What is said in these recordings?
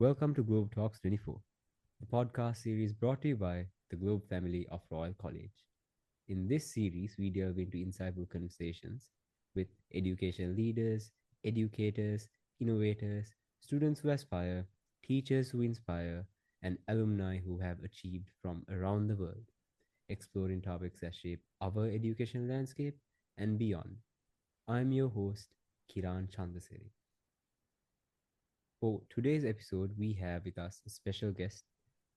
Welcome to Globe Talks 24, the podcast series brought to you by the Globe family of Royal College. In this series, we delve into insightful conversations with educational leaders, educators, innovators, students who aspire, teachers who inspire, and alumni who have achieved from around the world, exploring topics that shape our education landscape and beyond. I'm your host, Kiran Chandaseri. For today's episode, we have with us a special guest,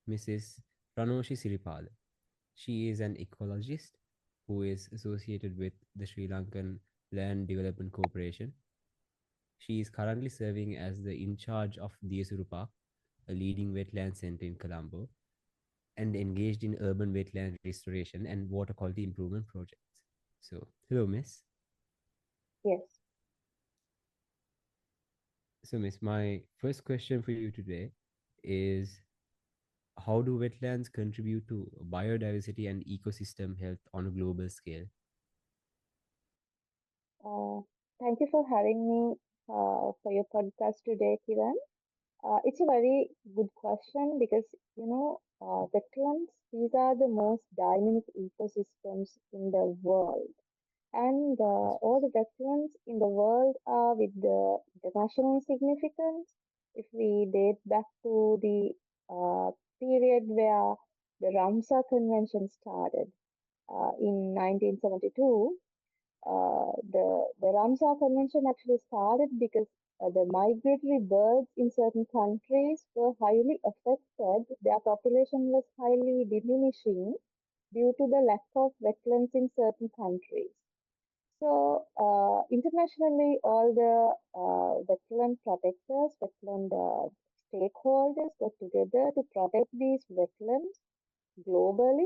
Mrs. Ranoshi Siripala. She is an ecologist who is associated with the Sri Lankan Land Development Corporation. She is currently serving as the in charge of Diasuru Park, a leading wetland center in Colombo, and engaged in urban wetland restoration and water quality improvement projects. So, hello, Miss. Yes. So, Miss, my first question for you today is how do wetlands contribute to biodiversity and ecosystem health on a global scale? Uh, Thank you for having me for your podcast today, Kiran. It's a very good question because, wetlands, these are the most dynamic ecosystems in the world. And Yes, all the wetlands in the world are with the international significance. If we date back to the period where the Ramsar Convention started in 1972, the Ramsar Convention actually started because the migratory birds in certain countries were highly affected. Their population was highly diminishing due to the lack of wetlands in certain countries. So, internationally, all the wetland protectors, wetland stakeholders got together to protect these wetlands globally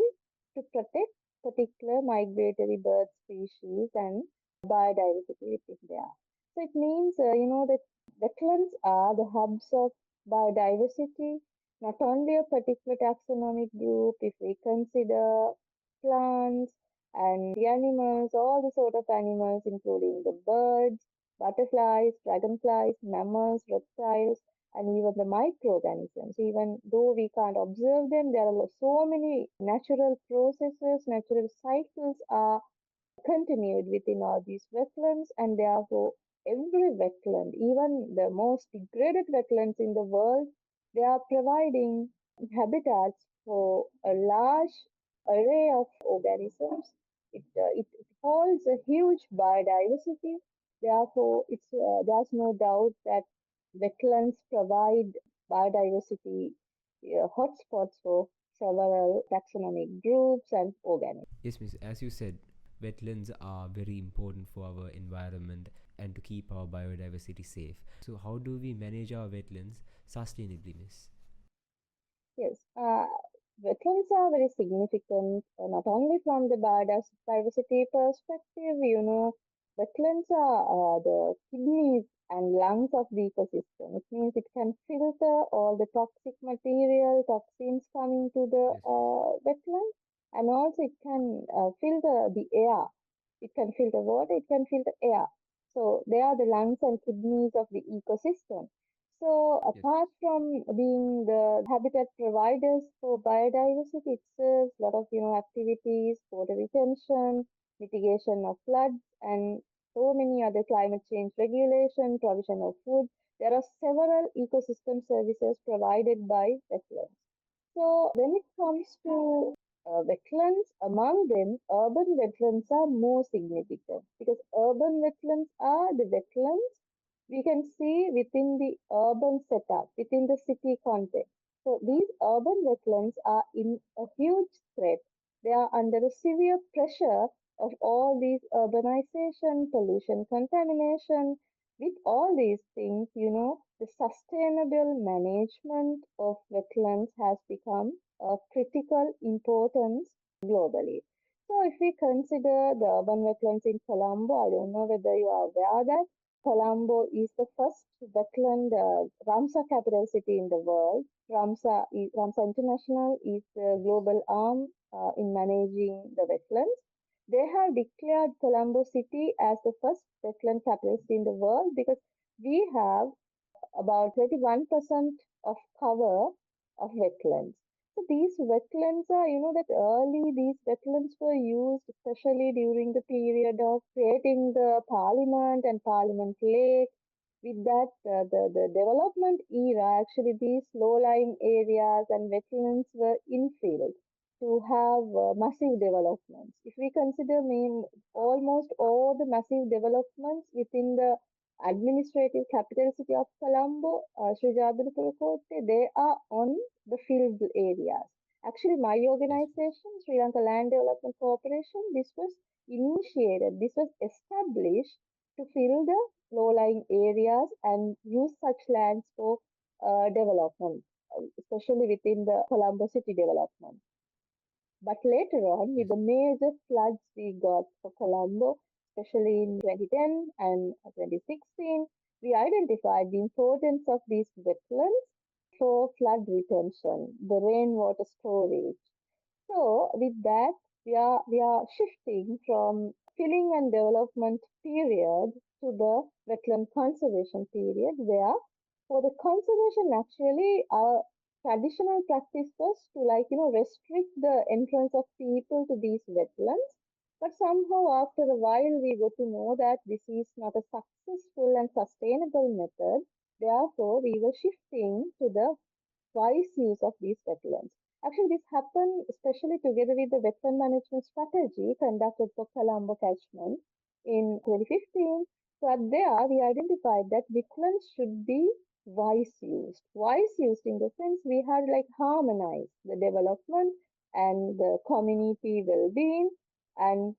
to protect particular migratory bird species and biodiversity within there. So it means, that wetlands are the hubs of biodiversity, not only a particular taxonomic group, if we consider plants and the animals, all the sort of animals, including the birds, butterflies, dragonflies, mammals, reptiles, and even the microorganisms. Even though we can't observe them, there are so many natural processes, natural cycles are continued within all these wetlands, and therefore every wetland, even the most degraded wetlands in the world, they are providing habitats for a large array of organisms. It holds a huge biodiversity. Therefore, there's no doubt that wetlands provide biodiversity hotspots for several taxonomic groups and organisms. Yes, Miss. As you said, wetlands are very important for our environment and to keep our biodiversity safe. So, how do we manage our wetlands sustainably, Miss? Yes, wetlands are very significant, not only from the biodiversity perspective, wetlands are the kidneys and lungs of the ecosystem. It means it can filter all the toxic material, toxins coming to the Yes, wetland, and also it can filter the air. It can filter water, it can filter air. So they are the lungs and kidneys of the ecosystem. So, yes, apart from being the habitat providers for biodiversity, it serves a lot of activities, water retention, mitigation of floods, and so many other climate change regulation, provision of food. There are several ecosystem services provided by wetlands. So, when it comes to wetlands, among them, urban wetlands are more significant because urban wetlands are the wetlands we can see within the urban setup, within the city context. So these urban wetlands are in a huge threat. They are under a severe pressure of all these urbanization, pollution, contamination. With all these things, the sustainable management of wetlands has become of critical importance globally. So if we consider the urban wetlands in Colombo, I don't know whether you are aware that Colombo is the first wetland Ramsar capital city in the world. Ramsar International is the global arm in managing the wetlands. They have declared Colombo city as the first wetland capital city in the world because we have about 31% of cover of wetlands. So these wetlands are, that early these wetlands were used, especially during the period of creating the parliament and parliament lake. With that, the development era, actually these low-lying areas and wetlands were infilled to have massive developments. If we consider almost all the massive developments within the administrative capital city of Colombo, Srijadurapura, they are on the field areas. Actually, my Yes, organization, Sri Lanka Land Development Corporation, this was established to fill the low-lying areas and use such lands for development, especially within the Colombo city development. But later on, with yes, the major floods we got for Colombo, especially in 2010 and 2016, we identified the importance of these wetlands for flood retention, the rainwater storage. So with that, we are shifting from filling and development period to the wetland conservation period, where for the conservation actually our traditional practice was to restrict the entrance of people to these wetlands. But somehow after a while we got to know that this is not a successful and sustainable method. Therefore, we were shifting to the wise use of these wetlands. Actually, this happened especially together with the wetland management strategy conducted for Colombo catchment in 2015. So at there, we identified that wetlands should be wise used. Wise used in the sense we had like harmonized the development and the community well-being and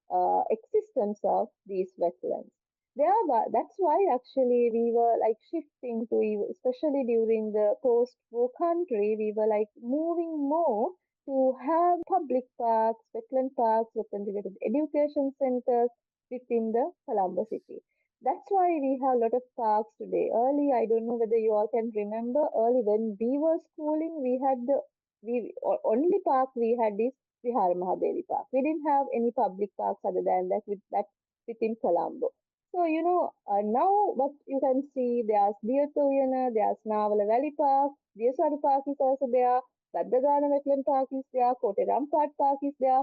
existence of these wetlands. That's why actually we were like shifting to, especially during the post-war country, we were like moving more to have public parks, wetland parks, wetland-related education centers within the Colombo city. That's why we have a lot of parks today. Early, I don't know whether you all can remember, early when we were schooling, only park we had is Vihara Mahadevi Park. We didn't have any public parks other than that within Colombo. So, now what you can see, there's Diyatuyana, there's Navala Valley Park, Deersaru Park is also there, Baddagana Wetland Park is there, Kote Rampat Park is there.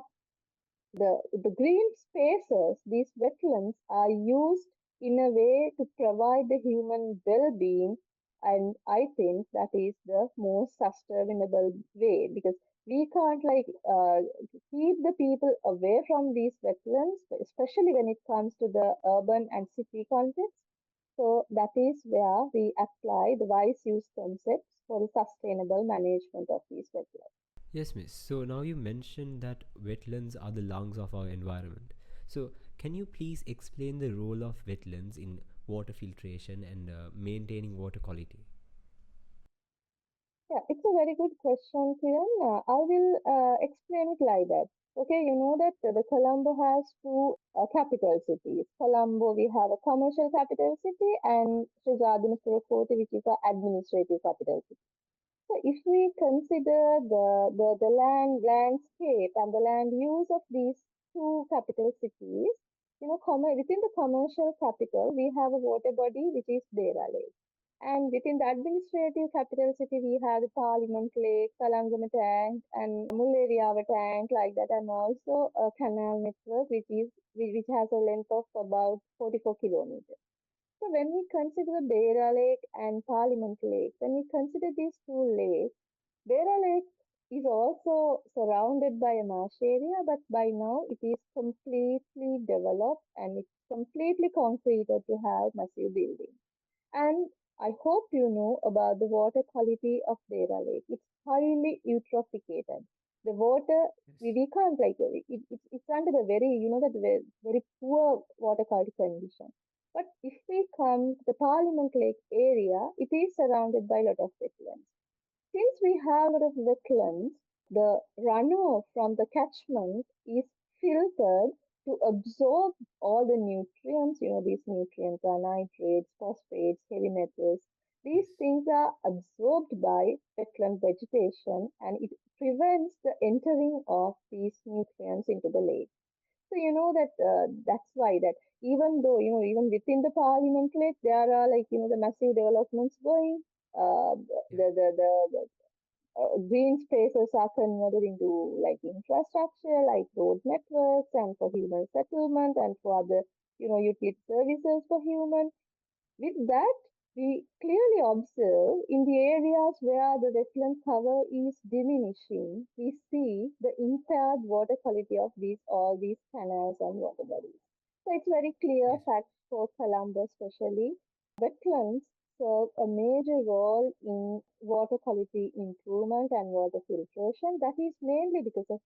The green spaces, these wetlands, are used in a way to provide the human well-being, and I think that is the most sustainable way because we can't keep the people away from these wetlands, especially when it comes to the urban and city context. So that is where we apply the wise use concepts for the sustainable management of these wetlands. yes, miss. So now you mentioned that wetlands are the lungs of our environment. So can you please explain the role of wetlands in water filtration and maintaining water quality? Yeah, it's a very good question, Kiran. I will explain it like that. Okay, you know that the Colombo has two capital cities. Colombo, we have a commercial capital city, and Srijadinapura, which is our administrative capital city. So if we consider the landscape and the land use of these two capital cities, within the commercial capital, we have a water body which is Dera Lake. And within the administrative capital city, we have the Parliament Lake, Kalangama Tank, and Mulleriava Tank, like that, and also a canal network which has a length of about 44 kilometers. So when we consider Beira Lake and Parliament Lake, when we consider these two lakes, Beira Lake is also surrounded by a marsh area, but by now it is completely developed and it's completely concreted to have massive buildings. And I hope you know about the water quality of Beira Lake. It's highly eutrophicated. The water, Yes. we can't it's under the very, that very poor water quality condition. But if we come to the Parliament Lake area, it is surrounded by a lot of wetlands. Since we have a lot of wetlands, the runoff from the catchment is filtered to absorb all the nutrients. These nutrients are nitrates, phosphates, heavy metals. Yes. These things are absorbed by wetland vegetation and it prevents the entering of these nutrients into the lake. So that's why that even though even within the Parliament lake there are the massive developments going. uh, Yeah. the green spaces are converted into like infrastructure, like road networks, and for human settlement, and for other, utility services for human. With that, we clearly observe in the areas where the wetland cover is diminishing, we see the impaired water quality of all these canals and water bodies. So it's very clear Yes. fact for Colombo especially. Wetlands serve a major role in water quality improvement and water filtration. That is mainly because of,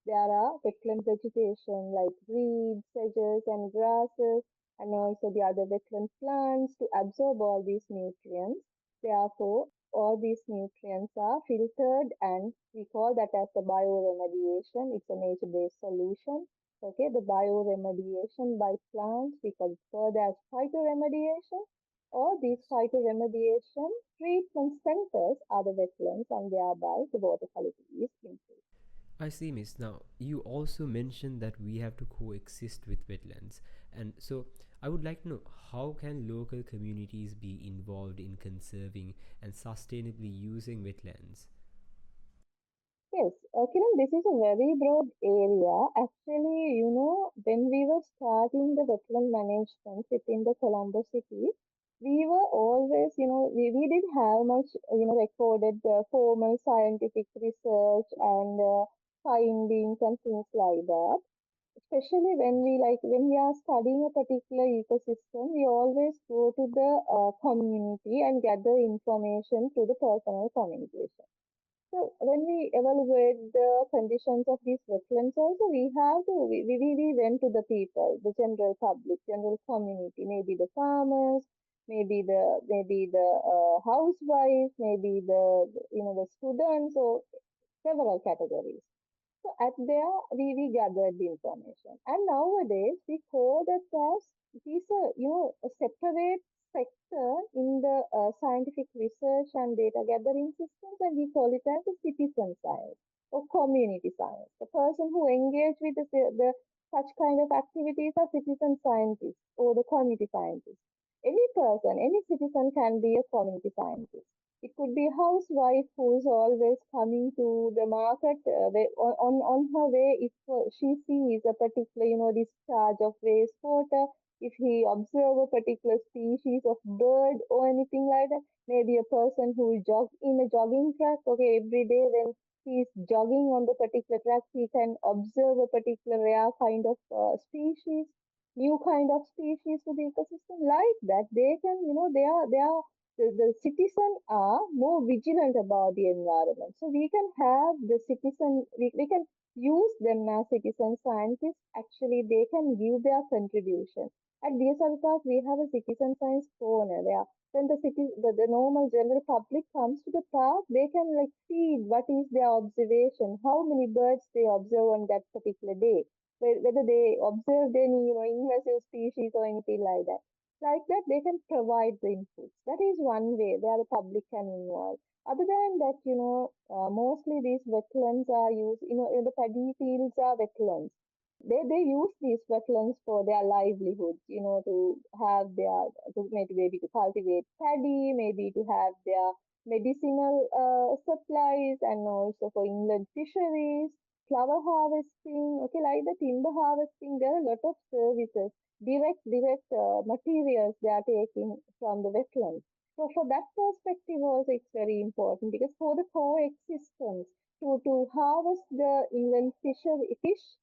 there are wetland vegetation like reeds, sedges, and grasses, and also the other wetland plants to absorb all these nutrients. Therefore, all these nutrients are filtered, and we call that as the bioremediation. It's a nature-based solution. Okay, the bioremediation by plants, we call it further as phytoremediation. All these Yes. phytoremediation treatment centers are the wetlands, and thereby the water quality is improved. I see, Miss. Now, you also mentioned that we have to coexist with wetlands. And so, I would like to know, how can local communities be involved in conserving and sustainably using wetlands? Yes, Kiran, this is a very broad area. Actually, when we were starting the wetland management within the Colombo city, we were always, we didn't have much, recorded formal scientific research and findings and things like that. Especially when Yes. when we are studying a particular ecosystem, we always go to the community and gather information through the personal communication. So when we evaluate the conditions of these wetlands, also we went to the people, the general public, general community, maybe the farmers, maybe the housewives, maybe the students, or several categories. So at there, we gathered the information. And nowadays, we call that as it is a separate sector in the scientific research and data gathering systems, and we call it as a citizen science or community science. The person who engage with the such kind of activities are citizen scientists or the community scientists. Any person, any citizen can be a community scientist. It could be a housewife who is always coming to the market on her way. If she sees a particular, discharge of wastewater, if he observe a particular species of bird or anything like that, maybe a person who jog in a jogging track. Okay, every day when he is jogging on the particular track, he can observe a particular rare kind of species, new kind of species to the ecosystem. Like that, they can, they are the citizens are more vigilant about the environment. So we can have the citizen, we can use them as citizen scientists. Actually, they can give their contribution. At DSRCAS, we have a citizen science corner there. When the normal general public comes to the park, they can like see what is their observation, how many birds they observe on that particular day, whether they observed any, invasive species or anything like that. Like that, they can provide the inputs. That is one way where the public can involve. Other than that, mostly these wetlands are used, the paddy fields are wetlands. They use these wetlands for their livelihoods, to have maybe to cultivate paddy, maybe to have their medicinal supplies, and also for inland fisheries, flower harvesting, okay, like the timber harvesting. There are a lot of services, direct materials they are taking from the wetlands. So for that perspective also it's very important, because for the coexistence, to harvest the inland fish,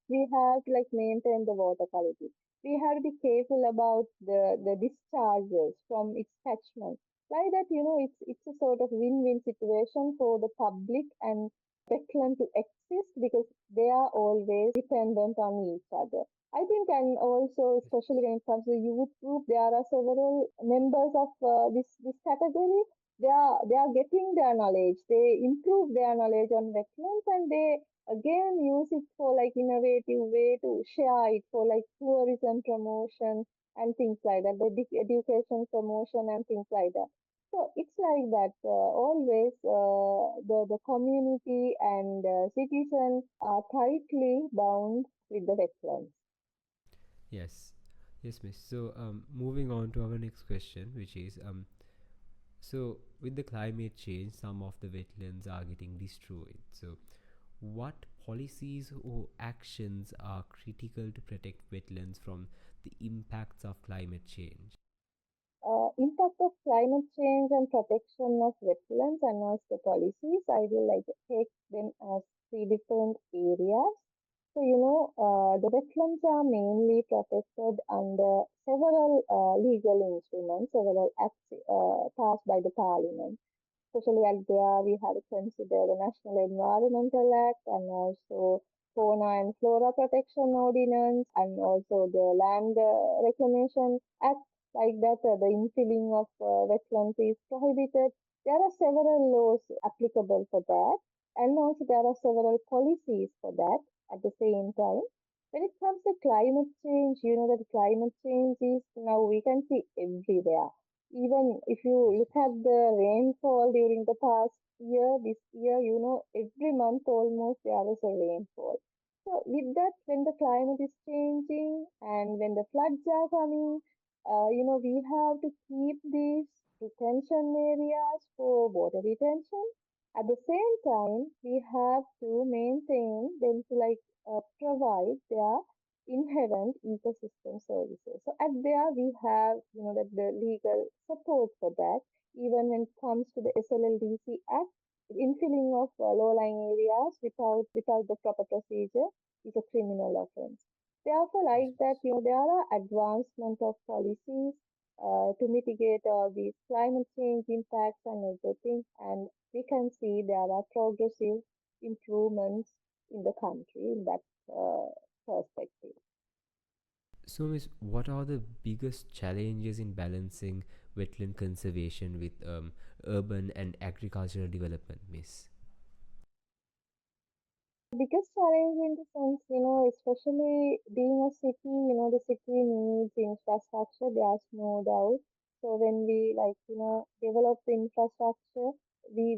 we have to like maintain the water quality. We have to be careful about the discharges from its catchment. Like that, it's a sort of win-win situation for the public and wetland to exist, because they are always dependent on each other. I think, and also Yes. especially when it comes to youth group, there are several members of this category. They are getting their knowledge. They improve their knowledge on wetlands, and they again use it for like innovative way to share it for like tourism promotion and things like that, the education promotion and things like that. So it's like that. Always the community and citizens are tightly bound with the wetlands. Yes. Yes, Miss. So, moving on to our next question, which is, So, with the climate change, some of the wetlands are getting destroyed. So, what policies or actions are critical to protect wetlands from the impacts of climate change? Impact of climate change and protection of wetlands and also the policies. I will like take them as three different areas. So, the wetlands are mainly protected under several legal instruments, several acts passed by the parliament. Especially at there, we have to consider the National Environmental Act and also Fauna and Flora Protection Ordinance and also the Land Reclamation Act. Like that, the infilling of wetlands is prohibited. There are several laws applicable for that, and also there are several policies for that at the same time. When it comes to climate change, that climate change is now we can see everywhere. Even if you Yes, look yes. at the rainfall during the past year, this year, every month almost there is a rainfall. So with that, when the climate is changing and when the floods are coming, we have to keep these retention areas for water retention. At the same time, we have to maintain them to provide their inherent ecosystem services. So at there we have, that the legal support for that. Even when it comes to the SLLDC Act, infilling of low-lying areas without the proper procedure is a criminal offense. Therefore, Yes, like that, yes. there are advancement of policies to mitigate all these climate change impacts and everything. And we can see there are progressive improvements in the country in that perspective. So, Miss, what are the biggest challenges in balancing wetland conservation with urban and agricultural development, Miss? Biggest challenge in the sense, especially being a city, the city needs infrastructure, there's no doubt. So when we develop the infrastructure, we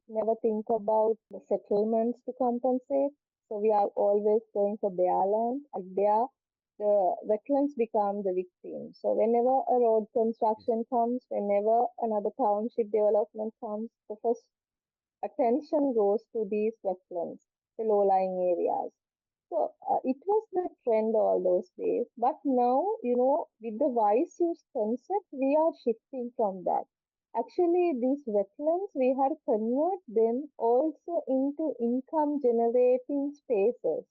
never think about the settlements to compensate. So we are always going for bare land. And there, the wetlands become the victim. So whenever a road Yes. construction comes, whenever another township development comes, the first attention goes to these wetlands, the low-lying areas. So it was the trend all those days. But now, with the wise use concept, we are shifting from that. Actually, these wetlands, we had to convert them also into income generating spaces.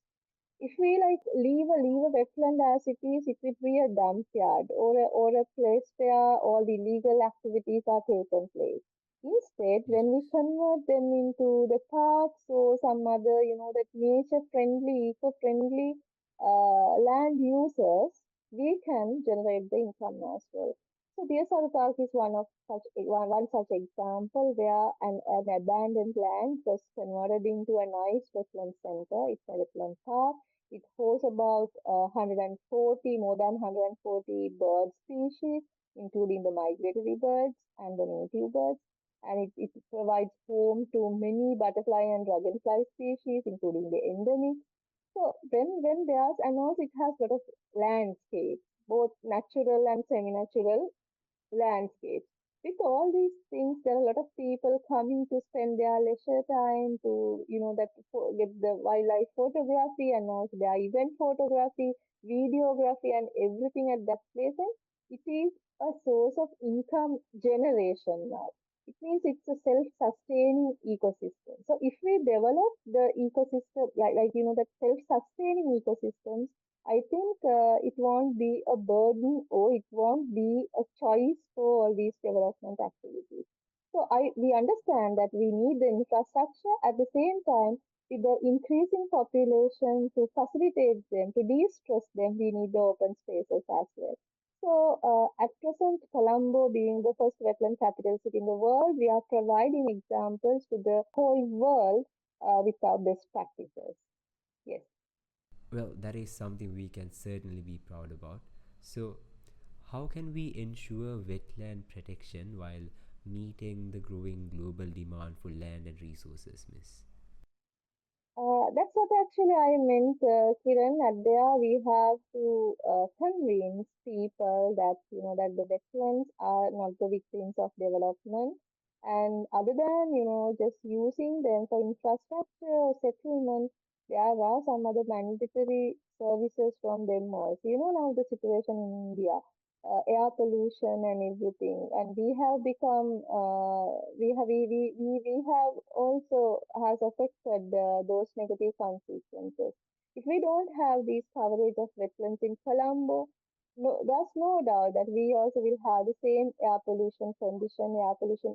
If we leave a wetland as it is, it would be a dump yard or a place where all the illegal activities are taken place. Instead, Yes, when we Miss. convert them into the parks or some other, that nature friendly, eco friendly land users, we can generate the income as well. So DSR Park is one such example where an abandoned land was converted into a nice wetland center. It's a wetland park. It hosts about 140, more than 140 bird species, including the migratory birds and the native birds. And it provides home to many butterfly and dragonfly species, including the endemic. So when there's and also it has a lot of landscapes, both natural and semi-natural landscapes. With all these things, there are a lot of people coming to spend their leisure time to, get the wildlife photography and also their event photography, videography, and everything at that place. And it is a source of income generation now. It means it's a self-sustaining ecosystem. So if we develop the ecosystem, that self-sustaining ecosystems, I think it won't be a burden or it won't be a choice for all these development activities. So we understand that we need the infrastructure at the same time with the increasing population to facilitate them, to de-stress them, we need the open spaces as well. So at present, Colombo being the first wetland capital city in the world, we are providing examples to the whole world with our best practices. Yes. Well, that is something we can certainly be proud about. So, how can we ensure wetland protection while meeting the growing global demand for land and resources, Miss? That's what actually I meant, Kiran. At there, we have to convince people that that the wetlands are not the victims of development. And other than, just using them for infrastructure or settlement, there are some other mandatory services from them also. Now the situation in India, air pollution and everything, and we have become, we have also has affected those negative consequences. If we don't have these coverage of wetlands in Colombo, no, there's no doubt that we also will have the same air pollution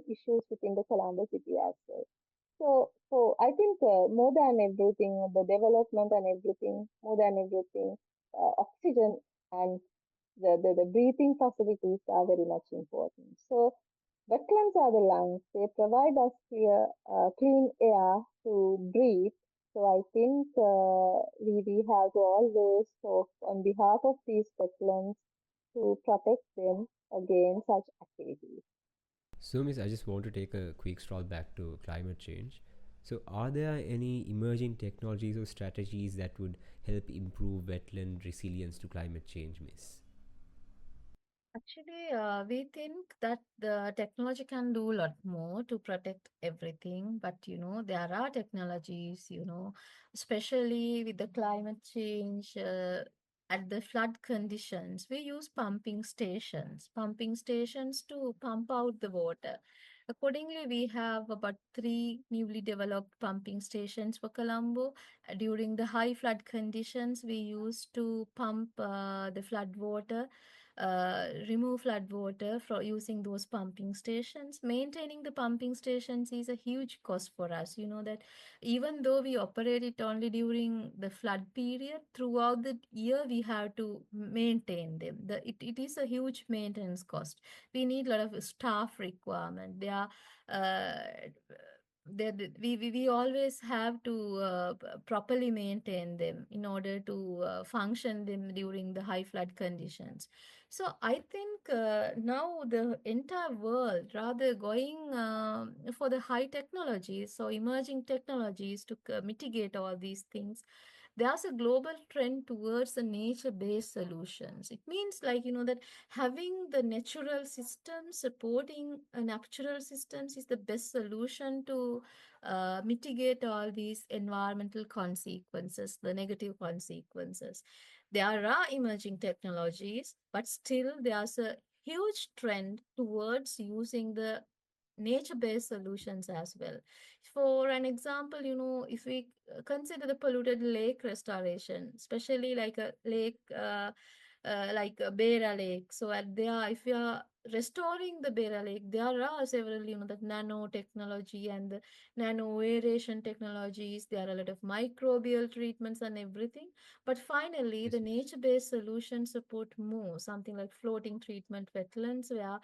issues within the Colombo city as well. So I think more than everything, the development and everything, more than everything, oxygen and the breathing facilities are very much important. So wetlands are the lungs. They provide us clean air to breathe. So I think we have to always talk on behalf of these wetlands to protect them against such activities. So, Miss, I just want to take a quick stroll back to climate change. So, are there any emerging technologies or strategies that would help improve wetland resilience to climate change, Miss? Actually, we think that the technology can do a lot more to protect everything, but there are technologies, especially with the climate change, at the flood conditions, we use pumping stations to pump out the water. Accordingly, we have about three newly developed pumping stations for Colombo. During the high flood conditions, we used to pump the flood water, remove flood water for using those pumping stations. Maintaining the pumping stations is a huge cost for us. You know that even though we operate it only during the flood period, throughout the year we have to maintain them. It is a huge maintenance cost. We need a lot of staff requirement. Uh, we always have to properly maintain them in order to function them during the high flood conditions. So I think now the entire world rather going for the high technologies, so emerging technologies to mitigate all these things. There's a global trend towards the nature-based solutions. It means like that having the natural systems supporting natural systems is the best solution to mitigate all these environmental consequences, the negative consequences. There are emerging technologies, but still there's a huge trend towards using the nature-based solutions as well. For an example, if we consider the polluted lake restoration, especially like a lake like Bera Lake. So at there, if you are restoring the Bera Lake, there are several, that nanotechnology and the nano aeration technologies. There are a lot of microbial treatments and everything. But finally, Yes, the Miss. nature-based solutions support more, something like floating treatment wetlands, where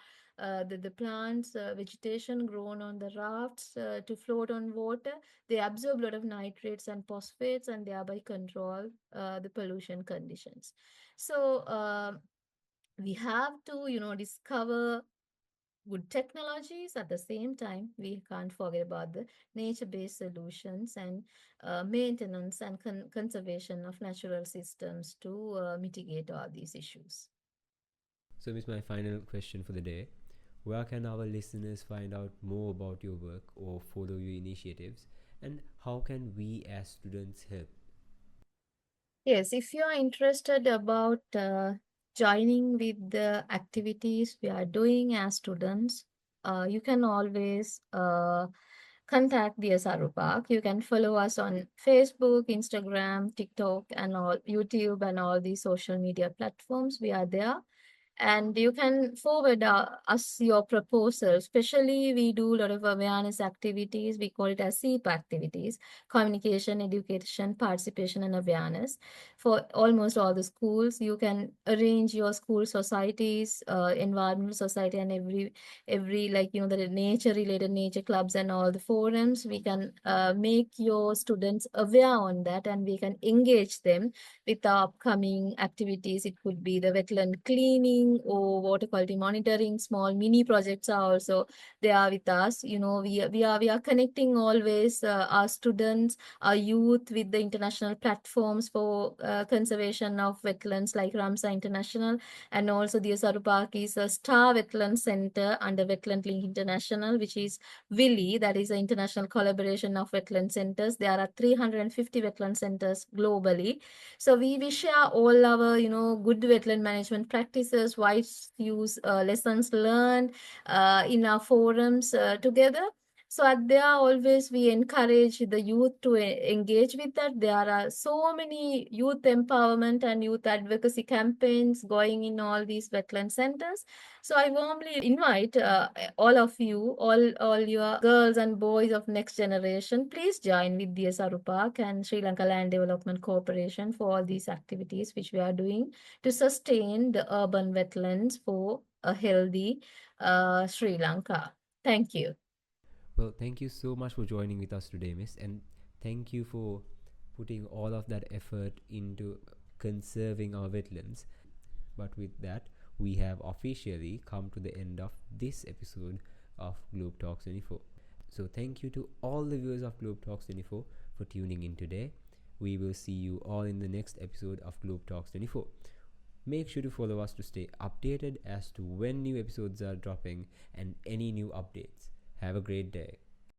the plants, vegetation grown on the rafts to float on water, they absorb a lot of nitrates and phosphates and thereby control the pollution conditions. So we have to, discover good technologies. At the same time, we can't forget about the nature-based solutions and maintenance and conservation of natural systems to mitigate all these issues. So, Miss, my final question for the day. Where can our listeners find out more about your work or follow your initiatives? And how can we as students help? Yes, if you are interested about joining with the activities we are doing as students, you can always contact the SRO Park. You can follow us on Facebook, Instagram, TikTok, and all YouTube and all the social media platforms. We are there, and you can forward us your proposal. Especially we do a lot of awareness activities. We call it as CEP activities: communication, education, participation, and awareness. For almost all the schools, you can arrange your school societies, environmental society, and every, like the nature related nature clubs and all the forums. We can make your students aware on that, and we can engage them with the upcoming activities. It could be the wetland cleaning, building or water quality monitoring, small mini projects are also there with us. We are connecting always our students, our youth with the international platforms for conservation of wetlands like Ramsar International, and also the Sarupak is a star wetland center under Wetland Link International, which is WILI, that is an international collaboration of wetland centers. There are 350 wetland centers globally. So we share all our good wetland management practices, wise use lessons learned in our forums together. So at there always we encourage the youth to engage with that. There are so many youth empowerment and youth advocacy campaigns going in all these wetland centers. So I warmly invite all of you, all your girls and boys of next generation, please join with the Sarupak and Sri Lanka Land Development Corporation for all these activities which we are doing to sustain the urban wetlands for a healthy Sri Lanka. Thank you. Well, thank you so much for joining with us today, Miss, and thank you for putting all of that effort into conserving our wetlands. But with that, we have officially come to the end of this episode of Globe Talks 24. So thank you to all the viewers of Globe Talks 24 for tuning in today. We will see you all in the next episode of Globe Talks 24. Make sure to follow us to stay updated as to when new episodes are dropping and any new updates. Have a great day.